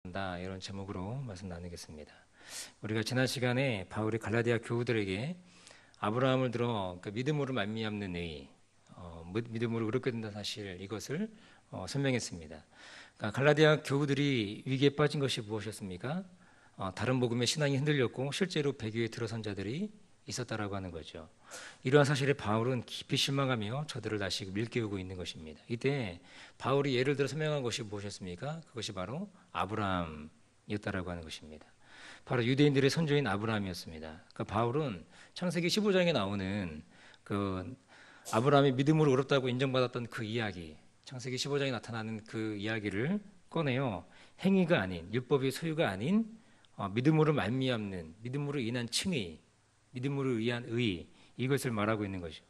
이런 제목으로 말씀 나누겠습니다. 우리가 지난 시간에 바울이 갈라디아 교우들에게 아브라함을 들어 믿음으로 말미암는 의, 믿음으로 의롭게 된다는 사실 이것을 설명했습니다. 그러니까 갈라디아 교우들이 위기에 빠진 것이 무엇이었습니까? 다른 복음의 신앙이 흔들렸고 실제로 배교에 들어선 자들이 있었다라고 하는 거죠. 이러한 사실에 바울은 깊이 실망하며 저들을 다시 일깨우고 있는 것입니다. 이때 바울이 예를 들어 설명한 것이 무엇이었습니까? 그것이 바로 아브라함이었다라고 하는 것입니다. 바로 유대인들의 선조인 아브라함이었습니다. 그러니까 바울은 창세기 15장에 나오는 그 아브라함이 믿음으로 의롭다고 인정받았던 그 이야기, 창세기 15장에 나타나는 그 이야기를 꺼내요. 행위가 아닌, 율법의 소유가 아닌 믿음으로 말미암는, 믿음으로 인한 칭의, 믿음으로 의한 의, 이것을 말하고 있는 거죠.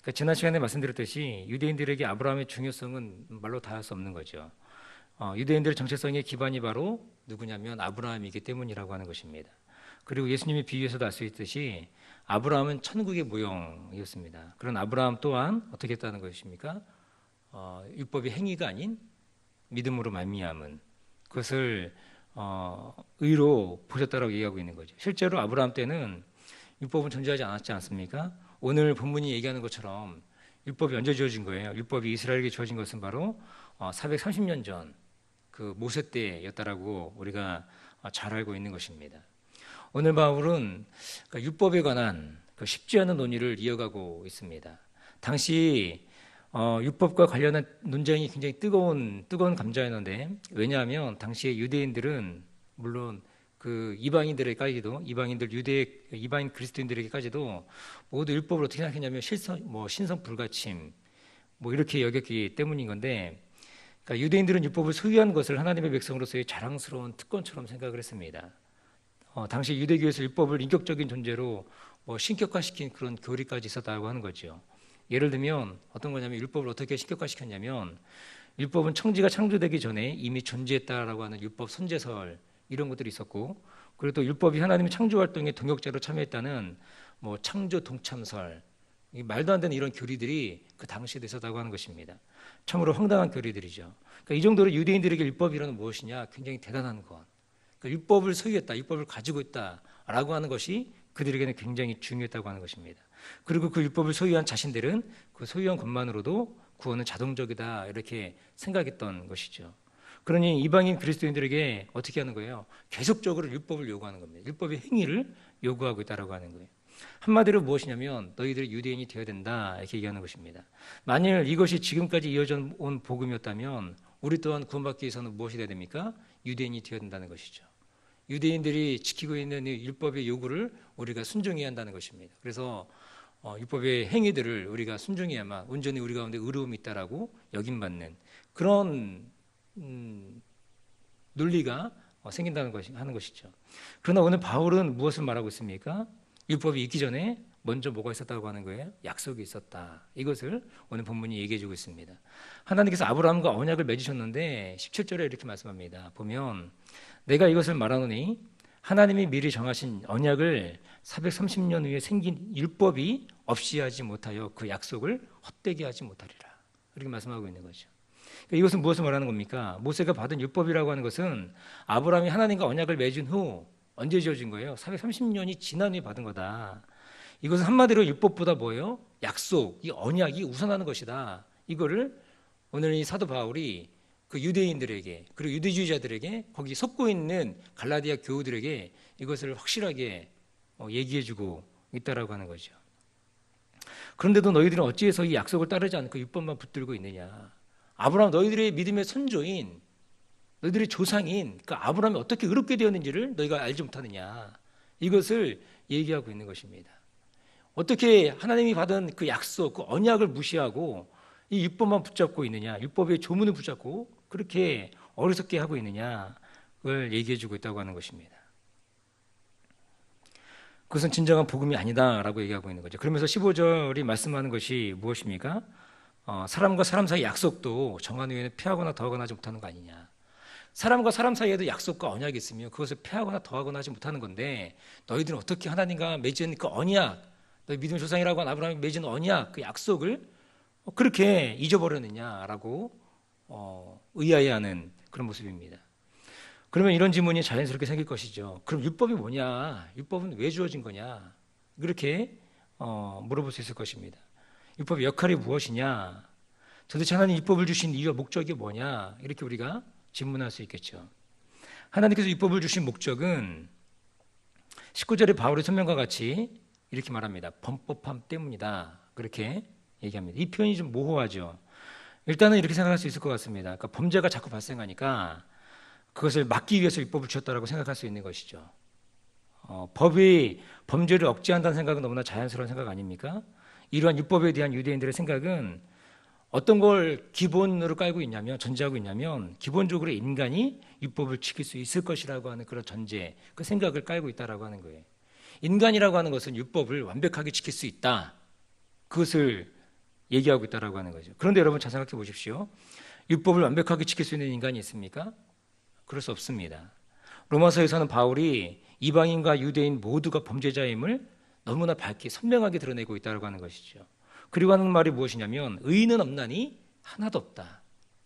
그러니까 지난 시간에 말씀드렸듯이 유대인들에게 아브라함의 중요성은 말로 다 할 수 없는 거죠. 유대인들의 정체성의 기반이 바로 누구냐면 아브라함이기 때문이라고 하는 것입니다. 그리고 예수님이 비유에서도 알 수 있듯이 아브라함은 천국의 모형이었습니다. 그런 아브라함 또한 어떻게 했다는 것입니까? 율법의 행위가 아닌 믿음으로 말미암은 그것을 의로 보셨다라고 얘기하고 있는 거죠. 실제로 아브라함 때는 율법은 존재하지 않았지 않습니까? 오늘 본문이 얘기하는 것처럼 율법이 언제 주어진 거예요? 율법이 이스라엘에게 주어진 것은 바로 430년 전 그 모세 때였다라고 우리가 잘 알고 있는 것입니다. 오늘 바울은 율법에 관한 쉽지 않은 논의를 이어가고 있습니다. 당시 율법과 관련한 논쟁이 굉장히 뜨거운 감자였는데, 왜냐하면 당시에 유대인들은 물론 그 이방인들에게까지도, 이방인 그리스도인들에게까지도 모두 율법을 어떻게 생각했냐면 신성 불가침 이렇게 여겼기 때문인 건데, 그러니까 유대인들은 율법을 소유한 것을 하나님의 백성으로서의 자랑스러운 특권처럼 생각을 했습니다. 당시 유대교에서 율법을 인격적인 존재로 신격화시킨 그런 교리까지 있었다고 하는 거죠. 예를 들면 어떤 거냐면 율법을 어떻게 신격화시켰냐면, 율법은 천지가 창조되기 전에 이미 존재했다라고 하는 율법 선제설, 이런 것들이 있었고, 그리고 또 율법이 하나님의 창조 활동에 동역자로 참여했다는 창조 동참설, 말도 안 되는 이런 교리들이 그 당시에 있었다고 하는 것입니다. 참으로 황당한 교리들이죠. 그러니까 이 정도로 유대인들에게 율법이라는 무엇이냐, 굉장히 대단한 것. 그러니까 율법을 소유했다, 율법을 가지고 있다라고 하는 것이 그들에게는 굉장히 중요했다고 하는 것입니다. 그리고 그 율법을 소유한 자신들은 그 소유한 것만으로도 구원은 자동적이다, 이렇게 생각했던 것이죠. 그러니 이방인 그리스도인들에게 어떻게 하는 거예요? 계속적으로 율법을 요구하는 겁니다. 율법의 행위를 요구하고 있다라고 하는 거예요. 한마디로 무엇이냐면 너희들이 유대인이 되어야 된다, 이렇게 얘기하는 것입니다. 만일 이것이 지금까지 이어져 온 복음이었다면 우리 또한 구원받기 위해서는 무엇이 되어야 됩니까? 유대인이 되어야 된다는 것이죠. 유대인들이 지키고 있는 이 율법의 요구를 우리가 순종해야 한다는 것입니다. 그래서 율법의 행위들을 우리가 순종해야만 온전히 우리 가운데 의로움이 있다라고 여김받는 그런 논리가 생긴다는 하는 것이죠. 그러나 오늘 바울은 무엇을 말하고 있습니까? 율법이 있기 전에 먼저 뭐가 있었다고 하는 거예요? 약속이 있었다. 이것을 오늘 본문이 얘기해 주고 있습니다. 하나님께서 아브라함과 언약을 맺으셨는데 17절에 이렇게 말씀합니다. 보면 내가 이것을 말하노니 하나님이 미리 정하신 언약을 430년 후에 생긴 율법이 없이 하지 못하여 그 약속을 헛되게 하지 못하리라. 이렇게 말씀하고 있는 거죠. 이것은 무엇을 말하는 겁니까? 모세가 받은 율법이라고 하는 것은 아브라함이 하나님과 언약을 맺은 후 언제 지어진 거예요? 430년이 지난 후에 받은 거다. 이것은 한마디로 율법보다 뭐예요? 약속, 이 언약이 우선하는 것이다. 이거를 오늘 이 사도 바울이 그 유대인들에게, 그리고 유대주의자들에게, 거기 속고 있는 갈라디아 교우들에게 이것을 확실하게 얘기해주고 있다라고 하는 거죠. 그런데도 너희들은 어찌해서 이 약속을 따르지 않고 율법만 붙들고 있느냐? 아브라함, 너희들의 믿음의 선조인, 너희들의 조상인 그 아브라함이 어떻게 의롭게 되었는지를 너희가 알지 못하느냐, 이것을 얘기하고 있는 것입니다. 어떻게 하나님이 받은 그 약속, 그 언약을 무시하고 이 율법만 붙잡고 있느냐, 율법의 조문을 붙잡고 그렇게 어리석게 하고 있느냐, 그걸 얘기해주고 있다고 하는 것입니다. 그것은 진정한 복음이 아니다라고 얘기하고 있는 거죠. 그러면서 15절이 말씀하는 것이 무엇입니까? 사람과 사람 사이 약속도 정한 후에는 폐하거나 더하거나 하지 못하는 거 아니냐. 사람과 사람 사이에도 약속과 언약이 있으며 그것을 폐하거나 더하거나 하지 못하는 건데, 너희들은 어떻게 하나님과 맺은 그 언약, 너희 믿음의 조상이라고 한 아브라함이 맺은 언약, 그 약속을 그렇게 잊어버렸느냐라고 의아해하는 그런 모습입니다. 그러면 이런 질문이 자연스럽게 생길 것이죠. 그럼 율법이 뭐냐? 율법은 왜 주어진 거냐? 그렇게 물어볼 수 있을 것입니다. 율법의 역할이 무엇이냐? 도대체 하나님 율법을 주신 이유와 목적이 뭐냐? 이렇게 우리가 질문할 수 있겠죠. 하나님께서 율법을 주신 목적은 19절의 바울의 설명과 같이 이렇게 말합니다. 범법함 때문이다. 그렇게 얘기합니다. 이 표현이 좀 모호하죠. 일단은 이렇게 생각할 수 있을 것 같습니다. 그러니까 범죄가 자꾸 발생하니까 그것을 막기 위해서 율법을 주었다라고 생각할 수 있는 것이죠. 법이 범죄를 억제한다는 생각은 너무나 자연스러운 생각 아닙니까? 이러한 율법에 대한 유대인들의 생각은 어떤 걸 기본으로 깔고 있냐면, 전제하고 있냐면, 기본적으로 인간이 율법을 지킬 수 있을 것이라고 하는 그런 전제, 그 생각을 깔고 있다라고 하는 거예요. 인간이라고 하는 것은 율법을 완벽하게 지킬 수 있다. 그것을 얘기하고 있다라고 하는 거죠. 그런데 여러분 잘 생각해 보십시오. 율법을 완벽하게 지킬 수 있는 인간이 있습니까? 그럴 수 없습니다. 로마서에서는 바울이 이방인과 유대인 모두가 범죄자임을 너무나 밝게 선명하게 드러내고 있다고 하는 것이죠. 그리고 하는 말이 무엇이냐면 의인은 없나니 하나도 없다.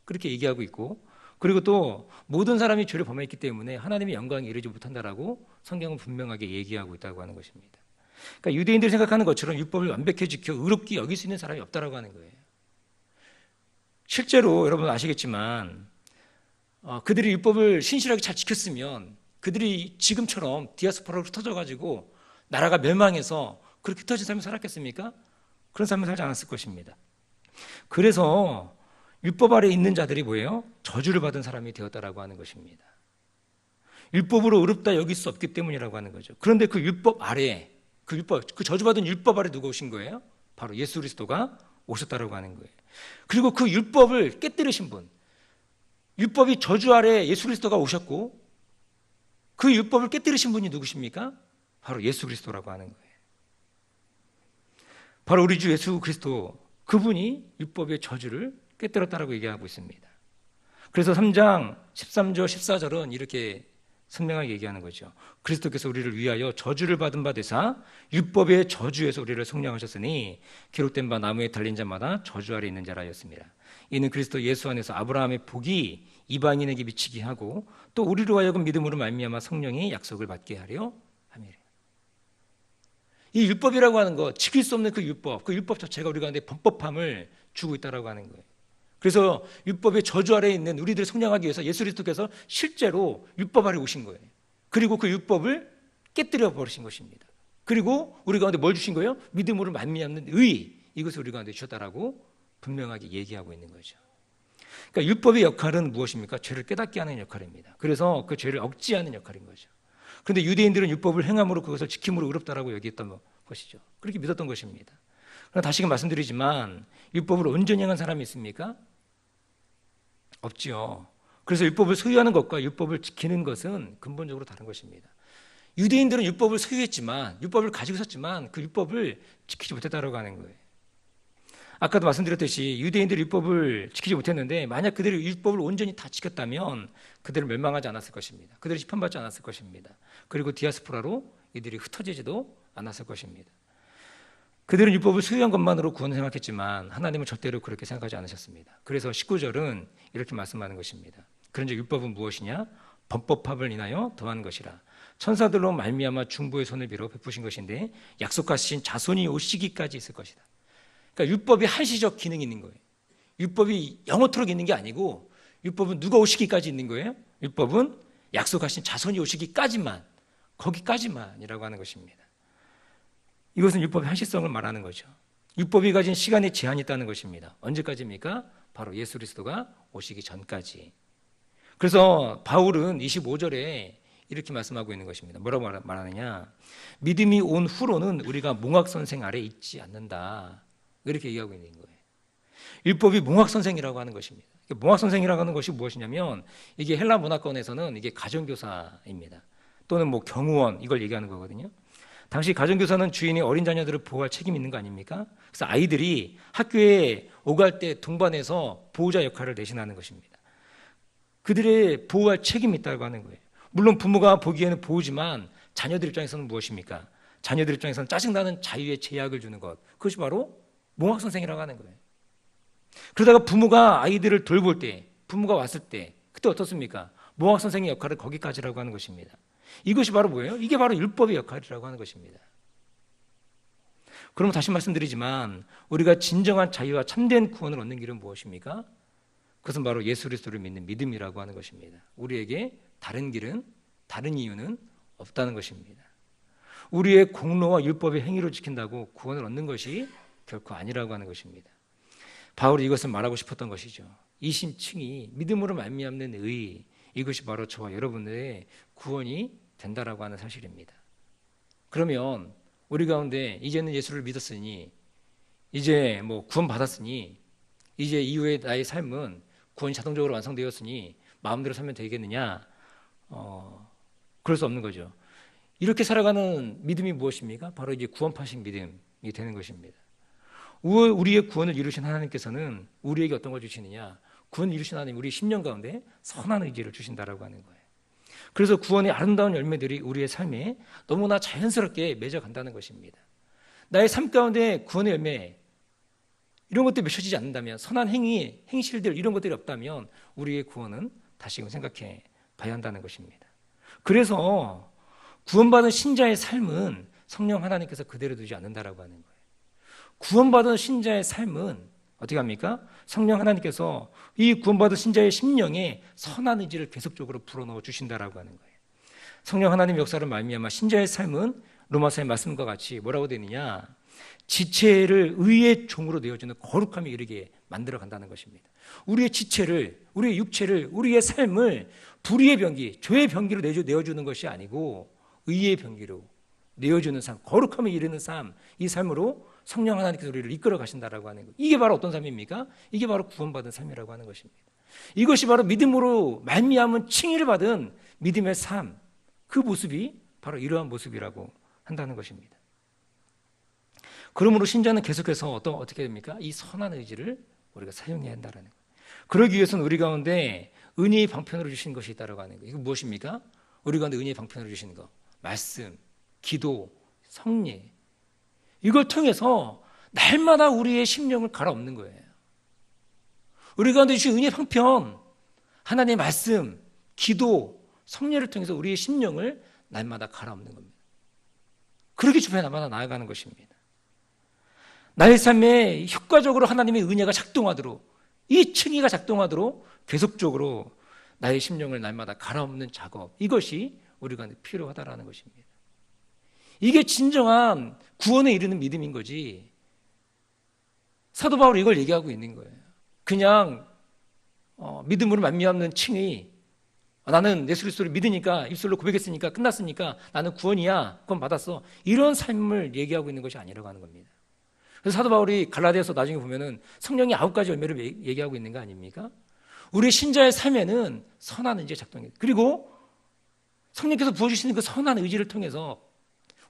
그렇게 얘기하고 있고, 그리고 또 모든 사람이 죄를 범했기 때문에 하나님의 영광에 이르지 못한다라고 성경은 분명하게 얘기하고 있다고 하는 것입니다. 그러니까 유대인들이 생각하는 것처럼 율법을 완벽히 지켜 의롭게 여길 수 있는 사람이 없다라고 하는 거예요. 실제로 여러분 아시겠지만 그들이 율법을 신실하게 잘 지켰으면 그들이 지금처럼 디아스포라로 흩어져가지고 나라가 멸망해서 그렇게 흩어진 삶을 살았겠습니까? 그런 삶을 살지 않았을 것입니다. 그래서 율법 아래 있는 자들이 뭐예요? 저주를 받은 사람이 되었다라고 하는 것입니다. 율법으로 의롭다 여길 수 없기 때문이라고 하는 거죠. 그런데 그 율법 아래, 그 저주받은 율법 아래 누가 오신 거예요? 바로 예수 그리스도가 오셨다라고 하는 거예요. 그리고 그 율법을 깨뜨리신 분, 율법이 저주 아래 예수 그리스도가 오셨고 그 율법을 깨뜨리신 분이 누구십니까? 바로 예수 그리스도라고 하는 거예요. 바로 우리 주 예수 그리스도, 그분이 율법의 저주를 깨뜨렸다라고 얘기하고 있습니다. 그래서 3장 13절 14절은 이렇게 선명하게 얘기하는 거죠. 그리스도께서 우리를 위하여 저주를 받은 바 되사 율법의 저주에서 우리를 속량하셨으니 기록된 바 나무에 달린 자마다 저주 아래 있는 자라였습니다. 이는 그리스도 예수 안에서 아브라함의 복이 이방인에게 미치게 하고 또 우리로 하여금 믿음으로 말미암아 성령의 약속을 받게 하려 함이라. 이 율법이라고 하는 것, 지킬 수 없는 그 율법 자체가 우리 가운데 범법함을 주고 있다라고 하는 거예요. 그래서 율법의 저주 아래에 있는 우리들을 속량하기 위해서 예수 그리스도께서 실제로 율법 아래 오신 거예요. 그리고 그 율법을 깨뜨려 버리신 것입니다. 그리고 우리 가운데 뭘 주신 거예요? 믿음으로 말미암는 의, 이것을 우리 가운데 주셨다라고 분명하게 얘기하고 있는 거죠. 그러니까 율법의 역할은 무엇입니까? 죄를 깨닫게 하는 역할입니다. 그래서 그 죄를 억제하는 역할인 거죠. 그런데 유대인들은 율법을 행함으로 그것을 지킴으로 의롭다라고 여기했던 것이죠. 그렇게 믿었던 것입니다. 그러나 다시금 말씀드리지만 율법을 온전히 행한 사람이 있습니까? 없지요. 그래서 율법을 소유하는 것과 율법을 지키는 것은 근본적으로 다른 것입니다. 유대인들은 율법을 소유했지만, 율법을 가지고 있었지만 그 율법을 지키지 못했다라고 하는 거예요. 아까도 말씀드렸듯이 유대인들이 율법을 지키지 못했는데 만약 그들이 율법을 온전히 다 지켰다면 그들은 멸망하지 않았을 것입니다. 그들이 심판받지 않았을 것입니다. 그리고 디아스포라로 이들이 흩어지지도 않았을 것입니다. 그들은 율법을 소유한 것만으로 구원을 생각했지만 하나님은 절대로 그렇게 생각하지 않으셨습니다. 그래서 19절은 이렇게 말씀하는 것입니다. 그런즉 율법은 무엇이냐? 범법함을 인하여 더한 것이라. 천사들로 말미암아 중보의 손을 빌어 베푸신 것인데 약속하신 자손이 오시기까지 있을 것이다. 그러니까 율법이 한시적 기능이 있는 거예요. 율법이 영원토록 있는 게 아니고 율법은 누가 오시기까지 있는 거예요? 율법은 약속하신 자손이 오시기까지만, 거기까지만이라고 하는 것입니다. 이것은 율법의 한시성을 말하는 거죠. 율법이 가진 시간의 제한이 있다는 것입니다. 언제까지입니까? 바로 예수 그리스도가 오시기 전까지. 그래서 바울은 25절에 이렇게 말씀하고 있는 것입니다. 뭐라고 말하느냐? 믿음이 온 후로는 우리가 몽학선생 아래 있지 않는다. 이렇게 얘기하고 있는 거예요. 율법이 몽학선생이라고 하는 것입니다. 몽학선생이라고 하는 것이 무엇이냐면 이게 헬라 문화권에서는 이게 가정교사입니다. 또는 뭐 경호원, 이걸 얘기하는 거거든요. 당시 가정교사는 주인이 어린 자녀들을 보호할 책임이 있는 거 아닙니까? 그래서 아이들이 학교에 오갈 때 동반해서 보호자 역할을 대신하는 것입니다. 그들의 보호할 책임이 있다고 하는 거예요. 물론 부모가 보기에는 보호지만 자녀들 입장에서는 무엇입니까? 자녀들 입장에서는 짜증나는 자유의 제약을 주는 것. 그것이 바로 몽학선생이라고 하는 거예요. 그러다가 부모가 아이들을 돌볼 때, 부모가 왔을 때 그때 어떻습니까? 모학 선생의 역할은 거기까지라고 하는 것입니다. 이것이 바로 뭐예요? 이게 바로 율법의 역할이라고 하는 것입니다. 그럼 다시 말씀드리지만 우리가 진정한 자유와 참된 구원을 얻는 길은 무엇입니까? 그것은 바로 예수 그리스도를 믿는 믿음이라고 하는 것입니다. 우리에게 다른 길은, 다른 이유는 없다는 것입니다. 우리의 공로와 율법의 행위를 지킨다고 구원을 얻는 것이 결코 아니라고 하는 것입니다. 바울이 이것을 말하고 싶었던 것이죠. 이 심층이 믿음으로 말미암는 의, 이것이 바로 저와 여러분들의 구원이 된다라고 하는 사실입니다. 그러면 우리 가운데 이제는 예수를 믿었으니, 이제 구원 받았으니, 이제 이후에 나의 삶은 구원이 자동적으로 완성되었으니 마음대로 살면 되겠느냐? 그럴 수 없는 거죠. 이렇게 살아가는 믿음이 무엇입니까? 바로 이제 구원파신 믿음이 되는 것입니다. 우리의 구원을 이루신 하나님께서는 우리에게 어떤 걸 주시느냐? 구원을 이루신 하나님, 우리 심령 가운데 선한 의지를 주신다라고 하는 거예요. 그래서 구원의 아름다운 열매들이 우리의 삶에 너무나 자연스럽게 맺어간다는 것입니다. 나의 삶 가운데 구원의 열매, 이런 것들이 맺혀지지 않는다면, 선한 행위, 행실들 이런 것들이 없다면 우리의 구원은 다시금 생각해 봐야 한다는 것입니다. 그래서 구원받은 신자의 삶은 성령 하나님께서 그대로 두지 않는다라고 하는 거예요. 구원받은 신자의 삶은 어떻게 합니까? 성령 하나님께서 이 구원받은 신자의 심령에 선한 의지를 계속적으로 불어넣어 주신다라고 하는 거예요. 성령 하나님의 역사를 말미암아 신자의 삶은 로마서의 말씀과 같이 뭐라고 되느냐? 지체를 의의 종으로 내어주는 거룩함에 이르게 만들어 간다는 것입니다. 우리의 지체를, 우리의 육체를, 우리의 삶을 불의의 병기, 죄의 병기로 내어주는 것이 아니고 의의 병기로 내어주는 삶, 거룩함에 이르는 삶, 이 삶으로 성령 하나님께서 우리를 이끌어 가신다라고 하는 것. 이게 바로 어떤 삶입니까? 이게 바로 구원받은 삶이라고 하는 것입니다. 이것이 바로 믿음으로 말미암은 칭의를 받은 믿음의 삶, 그 모습이 바로 이러한 모습이라고 한다는 것입니다. 그러므로 신자는 계속해서 어떻게 됩니까? 이 선한 의지를 우리가 사용해야 한다는 거예요. 그러기 위해서는 우리 가운데 은혜의 방편으로 주신 것이 있다고 하는 거예요. 이거 무엇입니까? 우리 가운데 은혜의 방편으로 주신 것, 말씀, 기도, 성례, 이걸 통해서 날마다 우리의 심령을 갈아엎는 거예요. 우리 가운데 주신 은혜의 방편, 하나님의 말씀, 기도, 성례를 통해서 우리의 심령을 날마다 갈아엎는 겁니다. 그렇게 주변에 날마다 나아가는 것입니다. 나의 삶에 효과적으로 하나님의 은혜가 작동하도록, 이 층위가 작동하도록 계속적으로 나의 심령을 날마다 갈아엎는 작업, 이것이 우리 가운데 필요하다라는 것입니다. 이게 진정한 구원에 이르는 믿음인 거지, 사도 바울이 이걸 얘기하고 있는 거예요. 그냥 믿음으로 말미암는 칭의, 나는 예수 그리스도를 믿으니까, 입술로 고백했으니까 끝났으니까 나는 구원이야, 구원 받았어, 이런 삶을 얘기하고 있는 것이 아니라고 하는 겁니다. 그래서 사도 바울이 갈라디아서 나중에 보면은 성령의 9가지 열매를 얘기하고 있는 거 아닙니까? 우리 신자의 삶에는 선한 의지가 작동해요. 그리고 성령께서 부어주시는 그 선한 의지를 통해서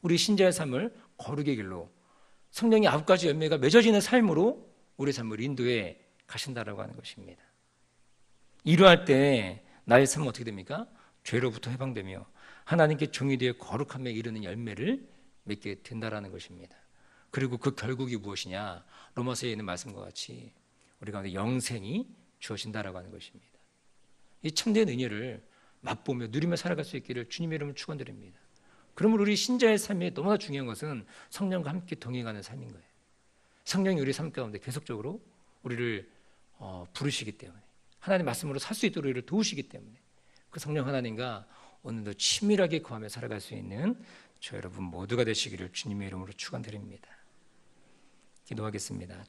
우리 신자의 삶을 거룩의 길로, 성령의 9가지 열매가 맺어지는 삶으로 우리 삶을 인도해 가신다라고 하는 것입니다. 이러할 때 나의 삶은 어떻게 됩니까? 죄로부터 해방되며 하나님께 종이 되어 거룩함에 이르는 열매를 맺게 된다라는 것입니다. 그리고 그 결국이 무엇이냐? 로마서에 있는 말씀과 같이 우리 가운데 영생이 주어진다라고 하는 것입니다. 이 참된 은혜를 맛보며 누리며 살아갈 수 있기를 주님의 이름으로 축원드립니다. 그러면 우리 신자의 삶에 너무나 중요한 것은 성령과 함께 동행하는 삶인 거예요. 성령이 우리 삶 가운데 계속적으로 우리를 부르시기 때문에, 하나님 말씀으로 살 수 있도록 우리를 도우시기 때문에 그 성령 하나님과 오늘도 친밀하게 거하며 살아갈 수 있는 저 여러분 모두가 되시기를 주님의 이름으로 축원드립니다. 기도하겠습니다.